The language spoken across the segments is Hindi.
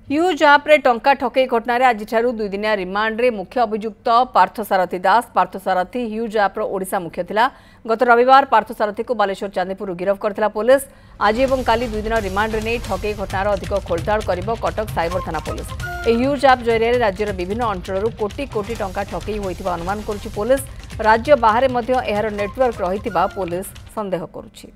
ह्यूज आप्रे टंका ठकई घटन आज दुई दिनिया रिमांड रे मुख्य अभियुक्त पार्थसारथी दास। पार्थसारथी ह्यूज आप्र ओडिशा मुख्य थिला। गत रविवार पार्थसारथी को बालेश्वर चांदीपुर गिरफ करथिला पुलिस। आज एवं काली दुई दिन रिमांड रे नहीं ठकई घटनार अधिक खोलताड़ करिबो कटक साइबर थाना पुलिस। ह्यूज आप जरिए राज्यर विभिन्न अंचल कोटी कोटी टंका ठकई होइतिबा अनुमान करुछि पुलिस। राज्य बाहर मध्य एहार नेटवर्क रहितिबा पुलिस संदेह करुछि।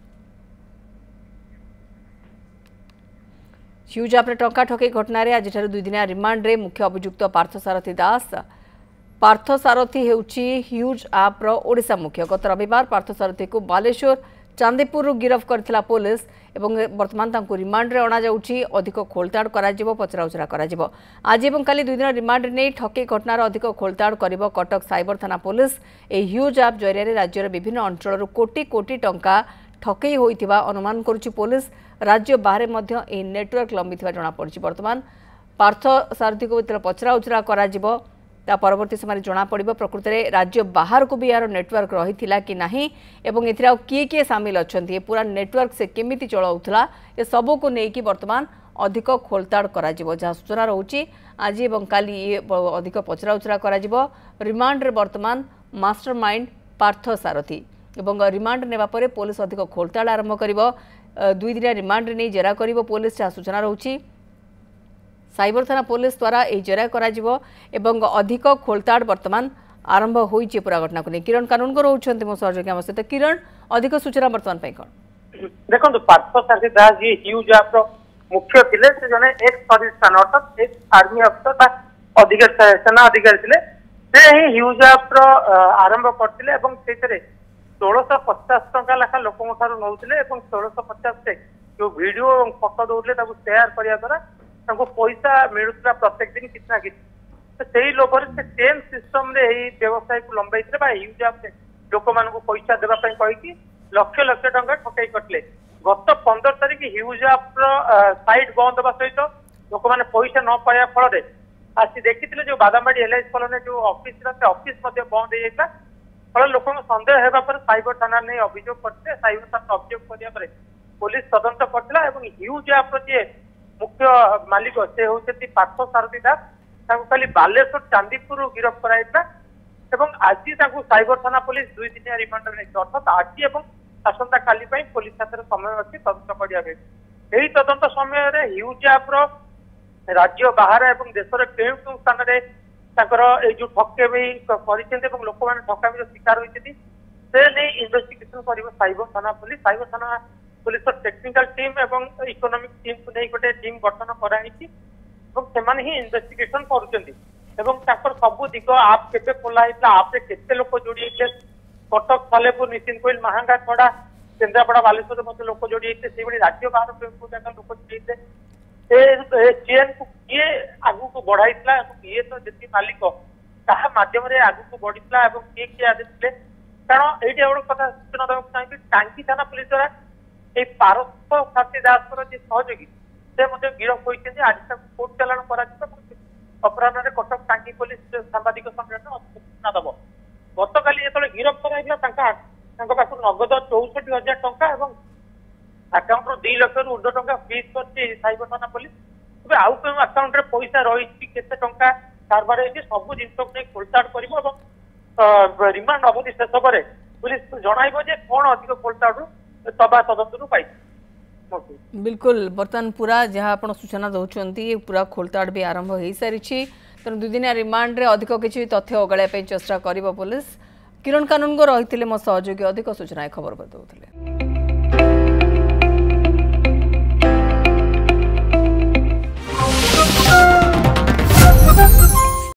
ह्यूज आप्रे टंका ठकई घटन आज दुई दिनिया रिमांड रे मुख्य अभियुक्त पार्थसारथी दास। पार्थसारथी हेउछि ह्यूज आप्र ओडिशा मुख्य। गत रविवार पार्थसारथी को बालेश्वर चांदीपुर गिरफ करथिला पुलिस एवं वर्तमान तांको रिमांड रे अणा जाउछि। अधिक खोलताड़ कराजिबो पचराउचरा कराजिबो। आज एवं काली दुई दिन रिमांड रे नै ठकई घटनार अधिक खोलताड़ करिबो कटक साइबर थाना पुलिस। ए ह्यूज आप जरिए राज्यर विभिन्न अंचल कोटी कोटी टंका ठकई होइतिबा अनुमान करुछि पुलिस। राज्य बाहर मध्य ए नेटवर्क लंबिथिबा जणा पड़छि। वर्तमान पार्थसारथी को पचरा उचरा कराजिबो। ता परवर्ती समय जना पड़िबो प्रकृति रे राज्य बाहर को भी यार नेटवर्क रहिथिला कि नाही एवं एथिरा किए सामिल अछंती ए पूरा नेटवर्क से केमिति चलाउथला ए सबो को नै कि वर्तमान अधिक खोलताड़ कराजिबो। जहा सूचना रहउछि आज एवं काली अधिक पचरा उचरा कराजिबो। रिमांड रे वर्तमान मास्टरमाइंड पार्थसारथी एवं रिमांड नेबा परे पुलिस अधिक खोलताड़ आरंभ करिबो। दुई दिन रिमांड नहीं जेरा करिबो पुलिस जहाँ सूचना रहउछि। साइबर थाना पुलिस द्वारा ए जेरा कराजिबो एवं अधिक खोलताड़ वर्तमान आरंभ होइछि पूरा घटना को। किरण कानून को रहउछन्ति मो सहयोगी हम सहित। किरण अधिक सूचना वर्तमान पई कोन देखो पार्थसारथी दास जी ह्यूज आप्र मुख्य थिले से जने एक सर्विस थाना अर्थात एक आर्मी अफसर बा अधिकारी सेना अधिकारी थिले। से ही ह्यूज आप्र आरंभ करथिले एवं सेतरे 1650 टंका लेखा लोक नौले 1650 से जो वीडियो और फोटो दौले शेयर करने द्वारा पैसा मिलूला प्रत्येक दिन किसी ना किसी। तो से लोभर से चेन सिस्टम रे व्यवसाय को लंबाई ह्यूज आप लोक मान पैसा देवाई कही लक्ष लक्ष टंका ठकई करते। गत 15 तारिख ह्यूज आप साइट बंद होगा सहित लोक मैंने पैसा न पाया फल आज देखी जो बादामबाड़ी LIC कॉलोनी जो ऑफिस ऑफिस बंद हो जाता फल लोक सन्देह होगा साइबर थाना नहीं अभियोग करते। साइबर थाना अभियोग कराया पुलिस तदंत करता। ह्यूज आप जी मुख्य मालिक से होती पार्थसारथी दास खाली बालेश्वर चांदीपुर गिरफ कराइला आज साइबर थाना पुलिस दुई दिनिया रिमांड नहीं अर्थात आज और आसंता काली पुलिस हाथ समय अच्छी तदंत कराया। यही तदंत समय ह्यूज आप राज्य बाहर और देशर केउ केउ स्थान में जो ठकेमी कर लोक मैंने ठकामी शिकार होती से नहीं इन्वेस्टिगेशन कर साइबर थाना पुलिस। साइबर थाना पुलिस टेक्निकल टीम एवं इकोनॉमिक टीम को नहीं गोटे टीम गठन कराई ही इन्वेस्टिगेशन कर सबू दिग आप के खोला आप केते लोक जोड़ी कटक सालेपुर नितिन कोइल महांगा छड़ा केन्द्रापड़ा बालेश्वर मत लोक जोड़ी से राज्य बाहर लोक जोड़ी चेन को किए आगु को बढ़ाई ये तो जी मालिक कहा मध्यम आगु को बढ़ी किए किए आदि कारण ये गोटे कथा सूचना देवाक चाहिए टांगी थाना पुलिस द्वारा ये पार्थसारथी दास जी सहयोगी से गिरफ होती। आज कोर्ट चालाण कर अपराह कटक टांगी पुलिस सांबादिक सम्मेलन सूचना दब। गत काली जो गिरफ कराइला नगद 64,000 टंका आकाउंट 2 लाख रु ऊर्ध्व टंका फ्रीज कर साइबर थाना पुलिस। आउ क्यों आकाउंट रे पैसा रही केते टंका कारबार होती सब जिन खोलताड़ कर रिमांड अवधि शेष पर पुलिस जणाइबो जे कोन अधिक खोलताड़ तबा तदंत पाई। बिल्कुल बर्तमान पूरा जहाँ आप सूचना दौरान पूरा खोलताड़ भी आरंभ हो सारी तेणु दुई दिन रिमांड रे अधिक किसी तथ्य अगाड़ा चेष्टा कर पुलिस। किरण कानून को रही मो सहयोगी अधिक सूचना खबर बतौले।